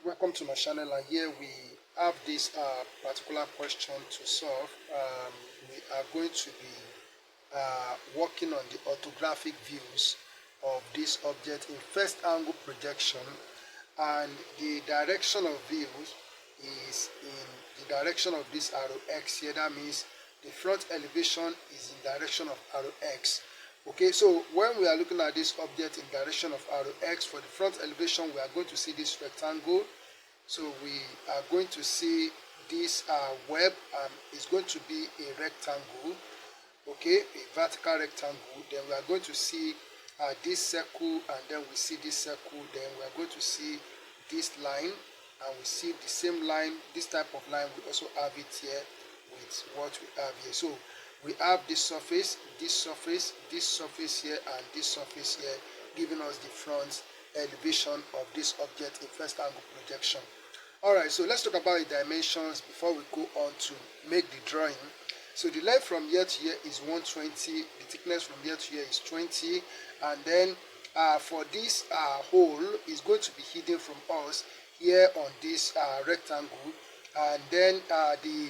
Welcome to my channel, and here we have this particular question to solve. We are going to be working on the orthographic views of this object in first angle projection, and the direction of views is in the direction of this arrow X here. That means the front elevation is in direction of arrow X. Okay, so when we are looking at this object in direction of arrow X, for the front elevation we are going to see this rectangle. So we are going to see this web is going to be a rectangle, okay, a vertical rectangle. Then we are going to see this circle, and then we see this circle. Then we are going to see this line, and we see the same line, this type of line. We also have it here with what we have here. So we have this surface, this surface, this surface here, and this surface here, giving us the front elevation of this object in first angle projection. Alright, so let's talk about the dimensions before we go on to make the drawing. So the length from here to here is 120, the thickness from here to here is 20, and then for this hole is going to be hidden from us here on this rectangle, and then the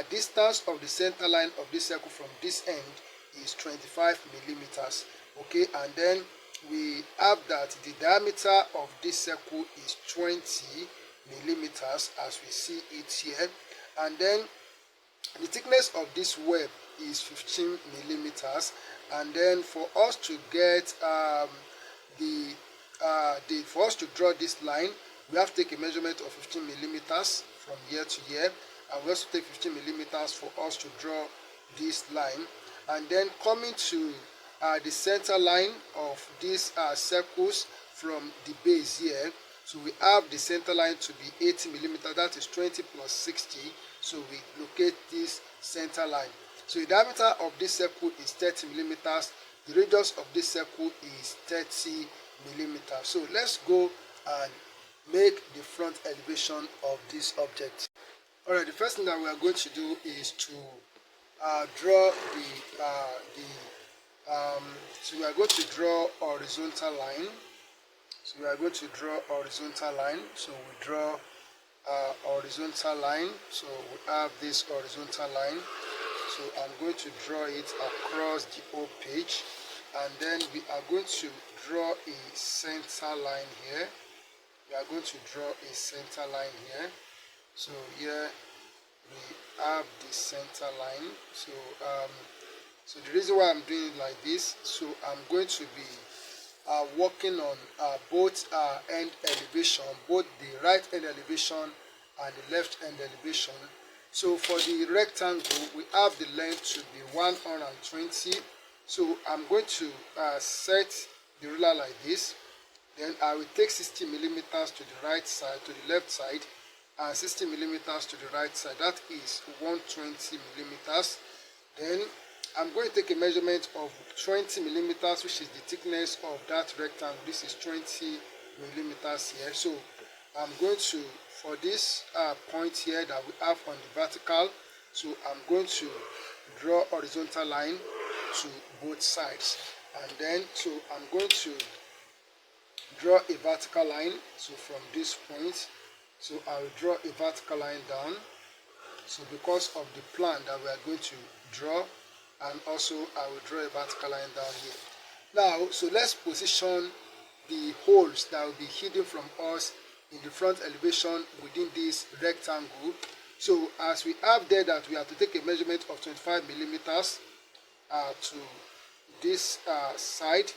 distance of the center line of this circle from this end is 25 millimeters. Okay, and then we have that the diameter of this circle is 20 millimeters, as we see it here, and then the thickness of this web is 15 millimeters. And then for us to get for us to draw this line, we have to take a measurement of 15 millimeters from here to here, and we also take 15 millimeters for us to draw this line. And then coming to the center line of these circles from the base here, so we have the center line to be 80 millimeters, that is 20 plus 60, so we locate this center line. So the diameter of this circle is 30 millimeters, the radius of this circle is 30 millimeters. So let's go and make the front elevation of this object. Alright, the first thing that we are going to do is to draw so we are going to draw horizontal line. So we are going to draw horizontal line. So we draw horizontal line. So we have this horizontal line. So I'm going to draw it across the whole page, and then we are going to draw a center line here. We are going to draw a center line here. So here we have the center line. So so the reason why I'm doing it like this, so I'm going to be working on both end elevation, both the right end elevation and the left end elevation. So for the rectangle, we have the length to be 120. So I'm going to set the ruler like this. Then I will take 60 millimeters to the right side, to the left side, and 60 millimeters to the right side. That is 120 millimeters. Then I'm going to take a measurement of 20 millimeters, which is the thickness of that rectangle. This is 20 millimeters here. So I'm going to, for this point here that we have on the vertical, so I'm going to draw horizontal line to both sides. And then, so I'm going to draw a vertical line. So from this point, so I will draw a vertical line down. So because of the plan that we are going to draw, and also I will draw a vertical line down here. Now, so let's position the holes that will be hidden from us in the front elevation within this rectangle. So as we have there that we have to take a measurement of 25 millimeters to this side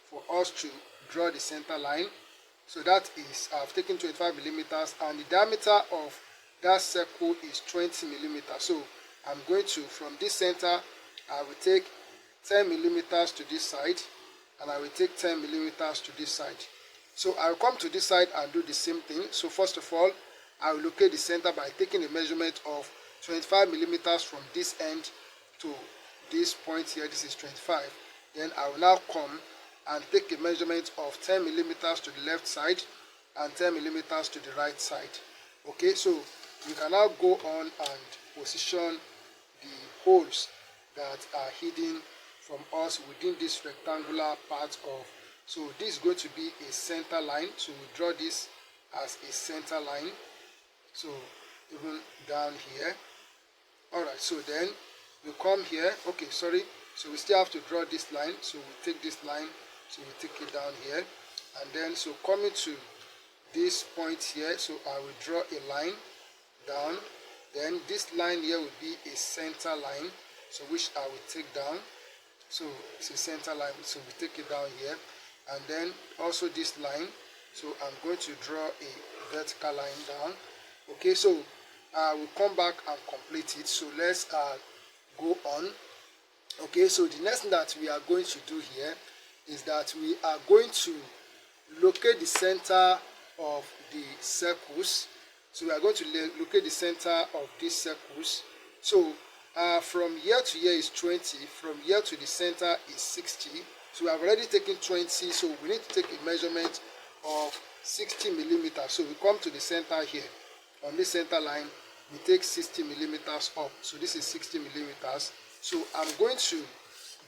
for us to draw the center line. So that is, I've taken 25 millimeters, and the diameter of that circle is 20 millimeters. So I'm going to, from this center, I will take 10 millimeters to this side, and I will take 10 millimeters to this side. So I will come to this side and do the same thing. So first of all, I will locate the center by taking a measurement of 25 millimeters from this end to this point here. This is 25. Then I will now come and take a measurement of 10 millimeters to the left side and 10 millimeters to the right side. Okay, so you can now go on and position the holes that are hidden from us within this rectangular part of. So this is going to be a center line. So we draw this as a center line. So even down here. Alright, so then we come here. Okay, sorry. So we still have to draw this line. So we take this line, so we take it down here. And then so coming to this point here, so I will draw a line down. Then this line here will be a center line, so which I will take down. So it's a center line, so we take it down here. And then also this line, so I'm going to draw a vertical line down. Okay, so we'll come back and complete it. So let's go on. Okay, so the next thing that we are going to do here is that we are going to locate the center of the circles. So we are going to locate the center of these circles. So from here to here is 20, from here to the center is 60. So we have already taken 20, so we need to take a measurement of 60 millimeters. So we come to the center here. On this center line, we take 60 millimeters up. So this is 60 millimeters. So I'm going to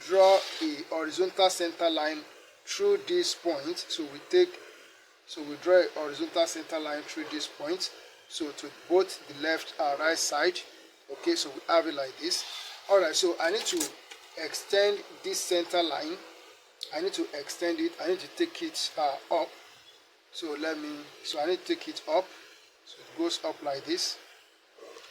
draw a horizontal center line through this point. So we draw a horizontal center line through this point. So to both the left and right side. Okay, so we have it like this. Alright, so I need to extend this center line. I need to extend it. I need to take it up. So I need to take it up. So it goes up like this.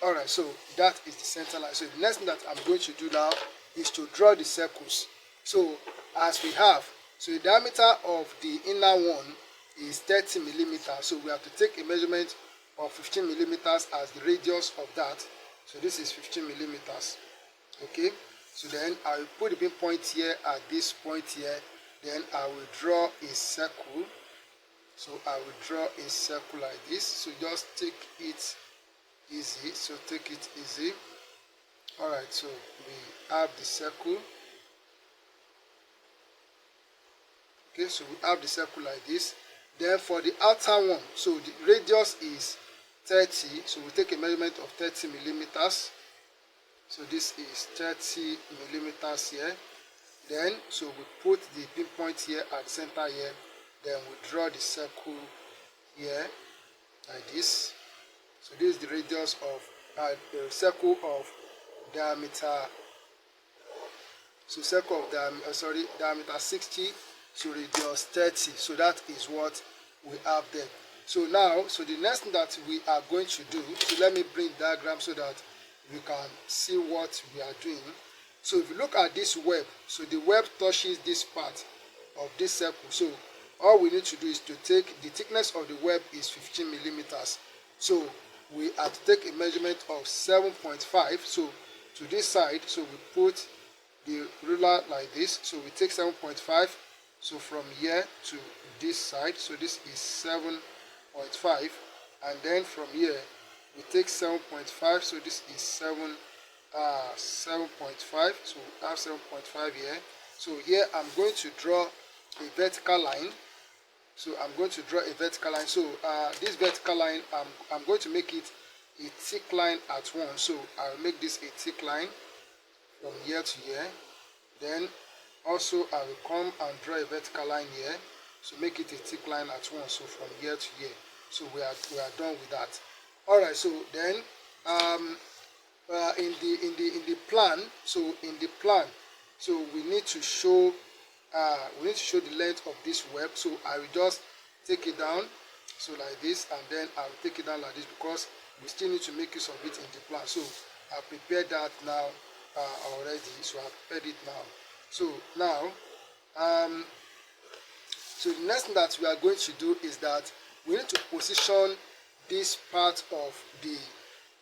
Alright, so that is the center line. So the next thing that I'm going to do now is to draw the circles. So as we have, so the diameter of the inner one is 30 millimeters. So we have to take a measurement of 15 millimeters as the radius of that. So this is 15 millimeters. Okay, so then I will put the pinpoint here at this point here. Then I will draw a circle. So I will draw a circle like this. So just take it easy. So take it easy. Alright, so we have the circle. Okay, so we have the circle like this. Then for the outer one, so the radius is 30. So we take a measurement of 30 millimeters. So this is 30 millimeters here. Then so we put the pinpoint here at the center here. Then we draw the circle here like this. So this is the radius of the circle of diameter. So circle of diameter 60. So radius 30. So that is what we have there. So now, so the next thing that we are going to do, so let me bring the diagram so that we can see what we are doing. So if you look at this web, so the web touches this part of this circle. So all we need to do is to take the thickness of the web is 15 millimeters. So we have to take a measurement of 7.5. So to this side, so we put the ruler like this. So we take 7.5. So from here to this side, so this is 7.5, and then from here we take 7.5. So this is 7.5. So we have 7.5 here. So here I'm going to draw a vertical line. So I'm going to draw a vertical line. So this vertical line, I'm going to make it a thick line at once. So I'll make this a thick line from here to here. Then also I will come and draw a vertical line here. So make it a thick line at once. So from here to here. So we are done with that. All right. So then in the plan. So in the plan, so we need to show the length of this web. So I will just take it down, so like this, and then I will take it down like this because we still need to make use of it in the plan. So I prepared that now already. So I prepared it now. So now, so the next thing that we are going to do is that we need to position this part of the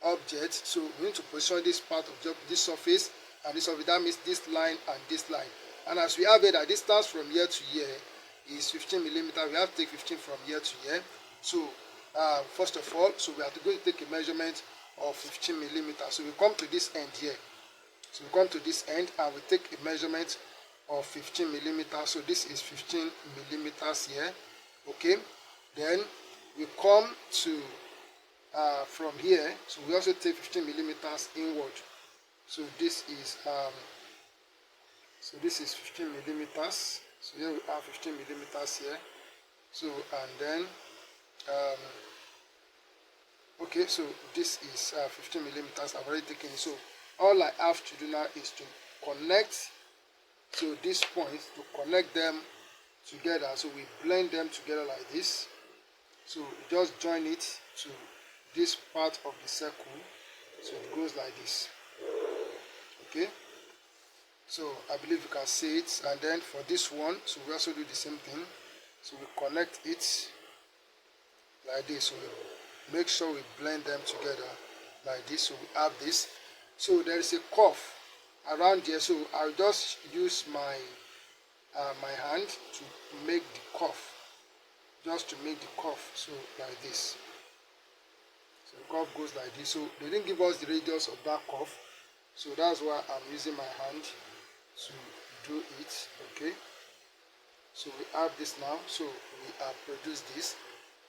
object. So we need to position this part of this surface and this surface. That means this line and this line. And as we have it, the distance from here to here is 15 millimeters. We have to take 15 from here to here. So first of all, so we have to go and take a measurement of 15 millimeters. So we come to this end here. So we come to this end and we take a measurement of 15 millimeters. So this is 15 millimeters here. Okay. Then we come to from here. So we also take 15 millimeters inward. So this is 15 millimeters. So here we have 15 millimeters here. So and then okay, so this is 15 millimeters. I've already taken it. So all I have to do now is to connect to this point, to connect them together. So we blend them together like this. So we just join it to this part of the circle. So it goes like this. Okay, so I believe you can see it. And then for this one, so we also do the same thing. So we connect it like this. So we make sure we blend them together like this. So we have this. So there is a curve around here. So I'll just use my my hand to make the curve, just to make the curve. So like this. So the curve goes like this. So they didn't give us the radius of that curve. So that's why I'm using my hand to do it. Okay, so we have this now. So we have produced this.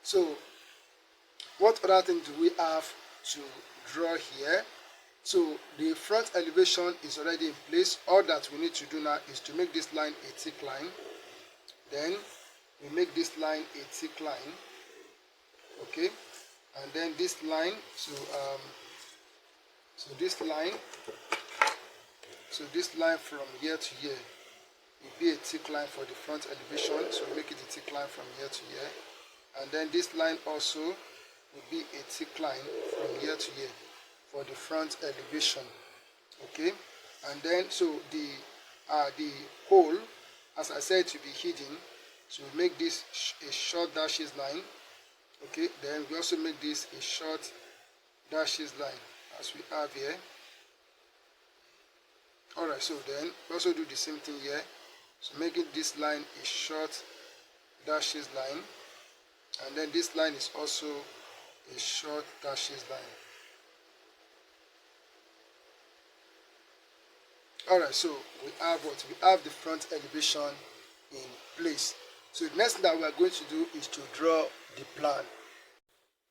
So what other thing do we have to draw here? So the front elevation is already in place. All that we need to do now is to make this line a thick line. Then we make this line a thick line. Okay, and then this line, so this line from here to here will be a thick line for the front elevation. So we make it a thick line from here to here, and then this line also will be a thick line from here to here for the front elevation. Okay, and then so the hole, as I said, to be hidden. So we make this a short dashes line. Okay, then we also make this a short dashes line as we have here. Alright, so then we also do the same thing here. So making this line a short dashes line, and then this line is also a short dashes line. Alright, so we have what? We have the front elevation in place. So the next thing that we are going to do is to draw the plan.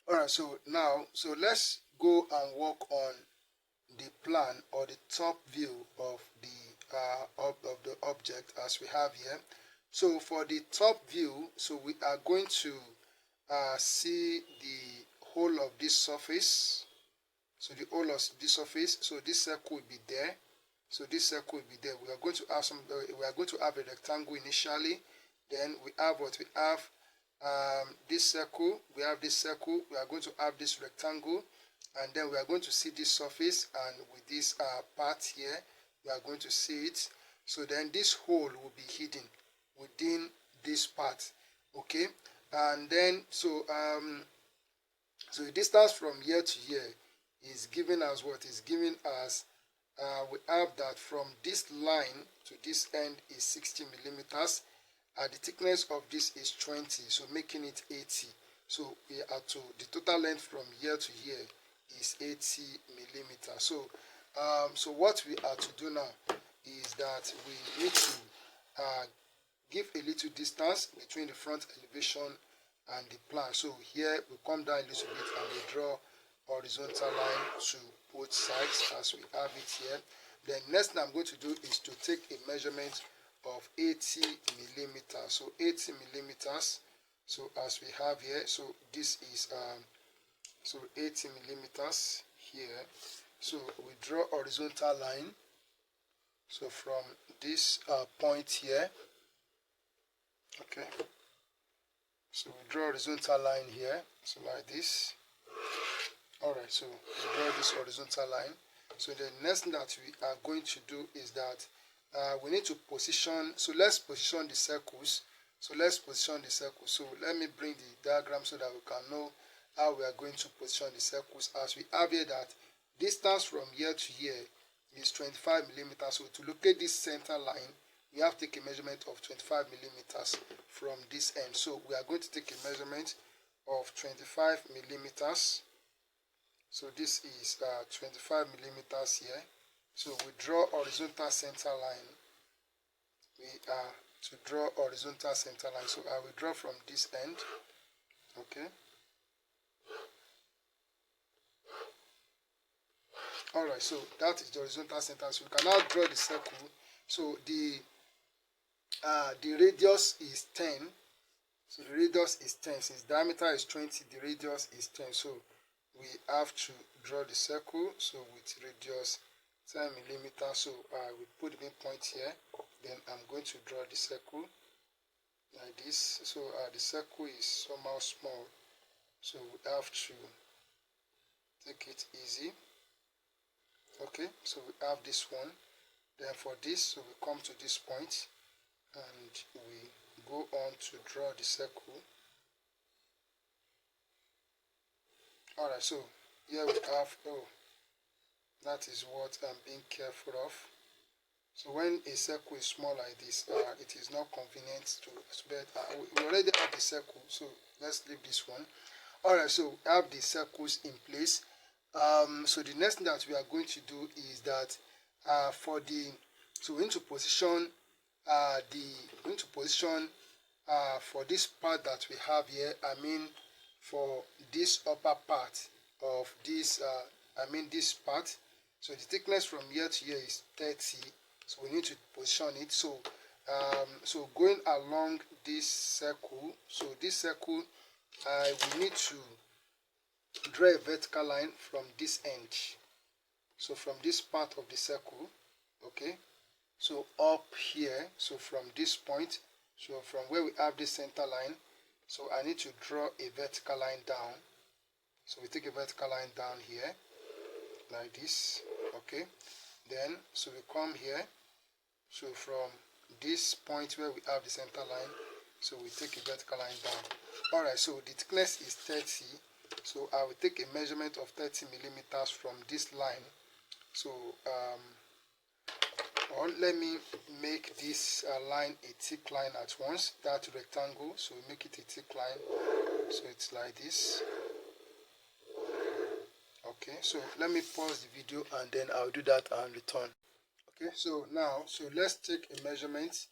Alright, so now, so let's go and work on the plan or the top view of the object as we have here. So for the top view, so we are going to see the whole of this surface. So the whole of this surface. So this circle will be there. So this circle will be there. We are going to have we are going to have a rectangle initially. Then we have what we have. This circle. We have this circle. We are going to have this rectangle. And then we are going to see this surface, and with this part here, we are going to see it. So then this hole will be hidden within this part. Okay, and then so so the distance from here to here is given as what? Is given as we have that from this line to this end is 60 millimeters. The thickness of this is 20, so making it 80. So we are to the total length from here to here is 80 millimeters. So so what we are to do now is that we need to give a little distance between the front elevation and the plan. So here we come down a little bit and we draw horizontal line to both sides as we have it here. Then next thing I'm going to do is to take a measurement of 80 millimeters. So 80 millimeters. So as we have here, so this is so 80 millimeters here. So we draw horizontal line. So from this point here, okay. So we draw horizontal line here. So like this. All right. So we draw this horizontal line. So the next thing that we are going to do is that we need to position. So let's position the circles. So let's position the circles. So let me bring the diagram so that we can know how we are going to position the circles. As we have here that distance from here to here is 25 millimeters. So to locate this center line, we have to take a measurement of 25 millimeters from this end. So we are going to take a measurement of 25 millimeters. So this is 25 millimeters here. So we draw horizontal center line. We are to draw horizontal center line. So I will draw from this end. Okay. Alright, so that is the horizontal center. So we can now draw the circle. So the radius is 10. So the radius is 10. Since diameter is 20, the radius is 10. So we have to draw the circle. So with radius 10 millimeters. So we put the midpoint here. Then I'm going to draw the circle like this. So the circle is somehow small. So we have to take it easy. Okay, so we have this one. Then for this, so we come to this point and we go on to draw the circle. Alright, so here we have, that is what I'm being careful of. So when a circle is small like this, it is not convenient to spread. We already have the circle, so let's leave this one. Alright, so we have the circles in place. So the next thing that we are going to do is that so we need to position for this part that we have here. I mean, for this upper part of this, this part. So the thickness from here to here is 30. So we need to position it. So so going along this circle. So this circle, we need to draw a vertical line from this end. So from this part of the circle, okay, so up here, so from this point, so from where we have this center line, so I need to draw a vertical line down. So we take a vertical line down here like this, okay. Then so we come here, so from this point where we have the center line, so we take a vertical line down. Alright, so the thickness is 30. So I will take a measurement of 30 millimeters from this line. So or let me make this line a thick line at once, that rectangle. So we make it a thick line. So it's like this. Okay, so let me pause the video and then I'll do that and return. Okay, so now, so let's take a measurement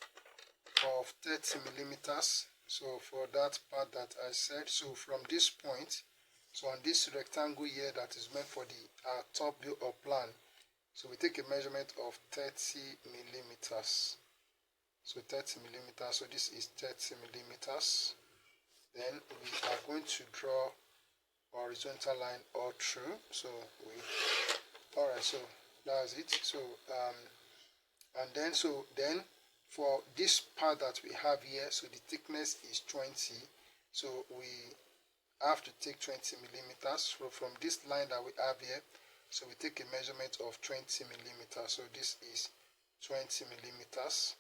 of 30 millimeters. So for that part that I said, so from this point, so on this rectangle here that is meant for the top view or plan, so we take a measurement of 30 millimeters. So 30 millimeters, so this is 30 millimeters. Then we are going to draw horizontal line all through. So alright, so that's it. So and then for this part that we have here, so the thickness is 20. So we have to take 20 millimeters. So from this line that we have here, so we take a measurement of 20 millimeters. So this is 20 millimeters.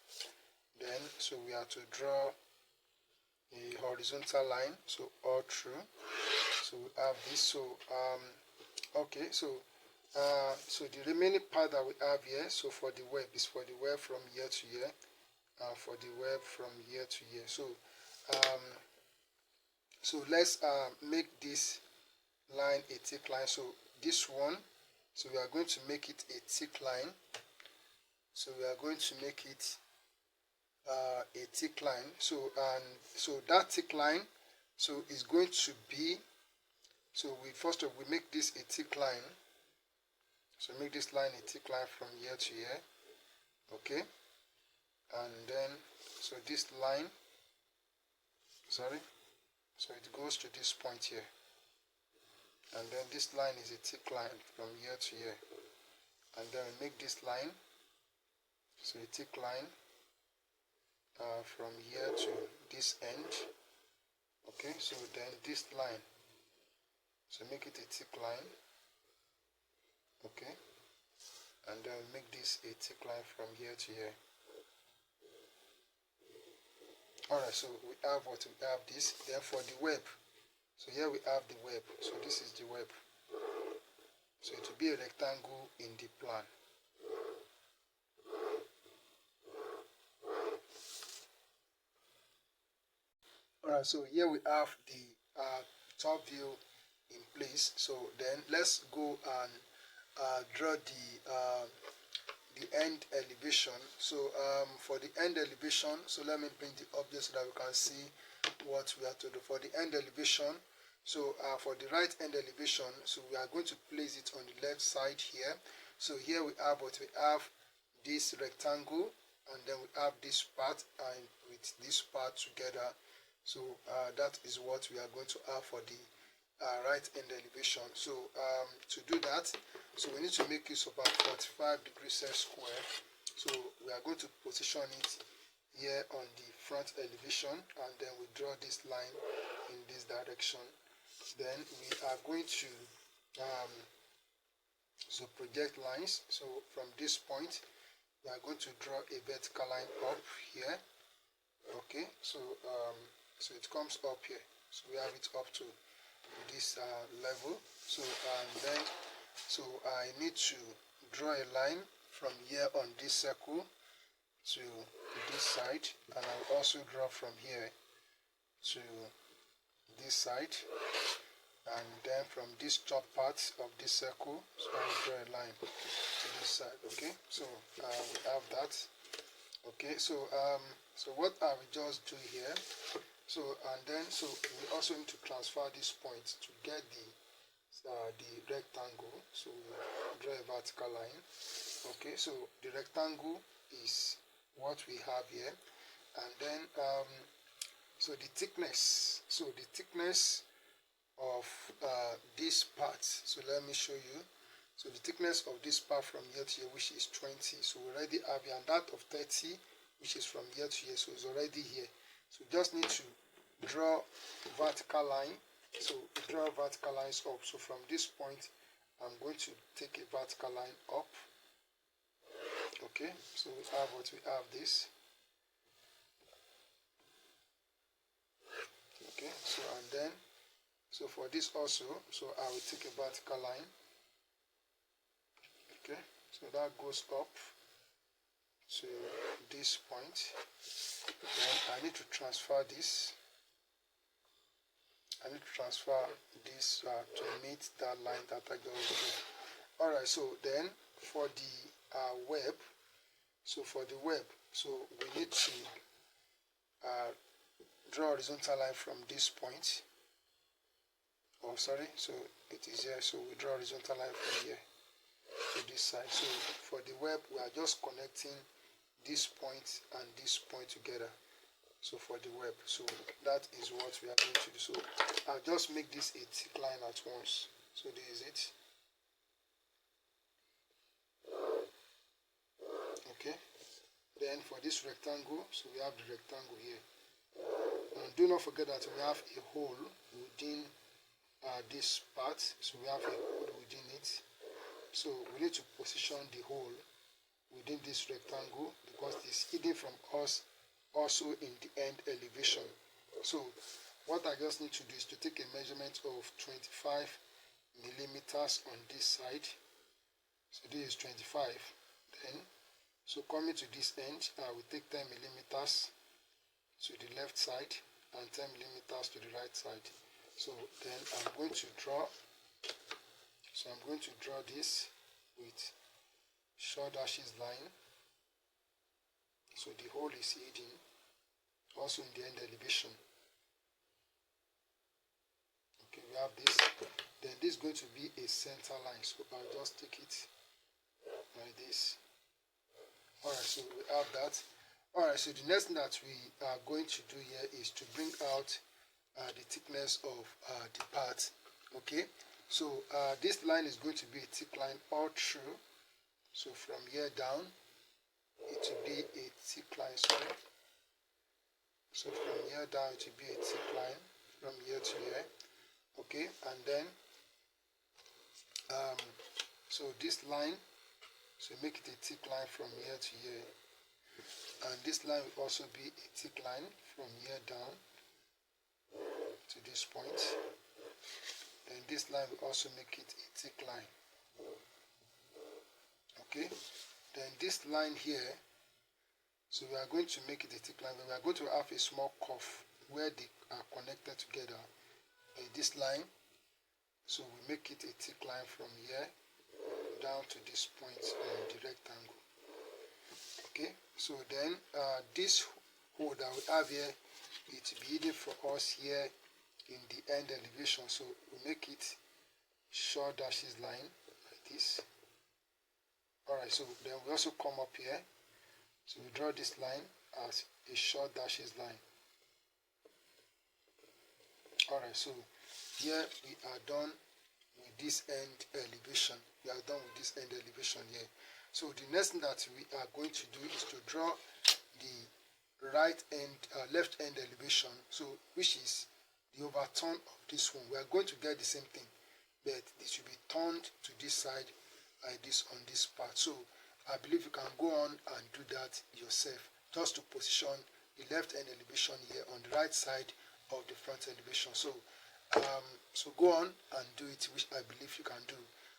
Then so we have to draw a horizontal line, so all through. So we have this. So okay, so so the remaining part that we have here, so for the web is for the web from here to here, for the web from here to here. So so let's make this line a thick line. So this one, so we are going to make it a thick line. So we are going to make it a thick line. So so that thick line, so is going to be, so we first of all we make this a thick line. So make this line a thick line from here to here, okay. And then so this line, sorry, so it goes to this point here, and then this line is a thick line from here to here, and then we make this line, so a thick line from here to this end, okay. So then this line, so make it a thick line, okay, and then make this a thick line from here to here. Alright, so we have what we have this. Then for the web, so here we have the web. So this is the web. So it will be a rectangle in the plan. Alright, so here we have the top view in place. So then let's go and draw the end elevation. So for the end elevation, so let me bring the object so that we can see what we have to do. For the end elevation, so for the right end elevation, so we are going to place it on the left side here. So here we have what we have, this rectangle, and then we have this part and with this part together. So that is what we are going to have for the right end elevation. So to do that, so we need to make use of our 45 degree set square. So we are going to position it here on the front elevation, and then we draw this line in this direction. Then we are going to so project lines. So from this point we are going to draw a vertical line up here. Okay, so so it comes up here, so we have it up to this level. So and then so I need to draw a line from here on this circle to this side, and I'll also draw from here to this side, and then from this top part of this circle, so I'll draw a line to this side. Okay, so we have that. Okay, so so what I will just do here, so and then so we also need to transfer this point to get the rectangle. So we draw a vertical line. Okay, so the rectangle is what we have here, and then so the thickness of this part, so let me show you. So the thickness of this part from here to here, which is 20, so we already have here, and that of 30, which is from here to here, so it's already here. So we just need to draw vertical line. So draw vertical lines up. So from this point I'm going to take a vertical line up. Okay, so we have what we have this. Okay, so and then so for this also, so I will take a vertical line. Okay, so that goes up to this point. Then I need to transfer this. I need to transfer this to meet that line that I just drew. Alright, so then for the web, so for the web, so we need to draw a horizontal line from this point. Oh, sorry, so it is here, so we draw a horizontal line from here to this side. So for the web, we are just connecting this point and this point together. So for the web, so that is what we are going to do. So I'll just make this a thick line at once. So this is it. Okay, then for this rectangle, so we have the rectangle here, and do not forget that we have a hole within this part, so we have a hole within it. So we need to position the hole within this rectangle because it's hidden from us also in the end elevation. So what I just need to do is to take a measurement of 25 millimeters on this side. So this is 25. Then so coming to this end, I will take 10 millimeters to the left side and 10 millimeters to the right side. So then I'm going to draw. So I'm going to draw this with short dashes line. So the hole is hidden also in the end elevation. Okay, we have this. Then this is going to be a center line. So I'll just take it like this. Alright, so we have that. Alright, so the next thing that we are going to do here is to bring out the thickness of the part. Okay, so this line is going to be a thick line all through. So from here down, it will be a thick line, sorry. So from here down, it will be a thick line from here to here. Okay, and then so this line, so make it a thick line from here to here, and this line will also be a thick line from here down to this point. Then this line will also make it a thick line. Okay, then this line here, so we are going to make it a thick line, but we are going to have a small curve where they are connected together in this line. So we make it a thick line from here down to this point on the rectangle. Okay, so then this hole that we have here, it will be hidden for us here in the end elevation. So we make it short dashes line like this. Alright, so then we also come up here. So we draw this line as a short dashes line. Alright, so here we are done with this end elevation. We are done with this end elevation here. So the next thing that we are going to do is to draw the left end elevation, so which is the overturn of this one. We are going to get the same thing, but this will be turned to this side like this on this part. So I believe you can go on and do that yourself, just to position the left end elevation here on the right side of the front elevation. So so go on and do it, which I believe you can do.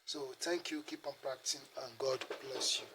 So thank you, keep on practicing, and God bless you.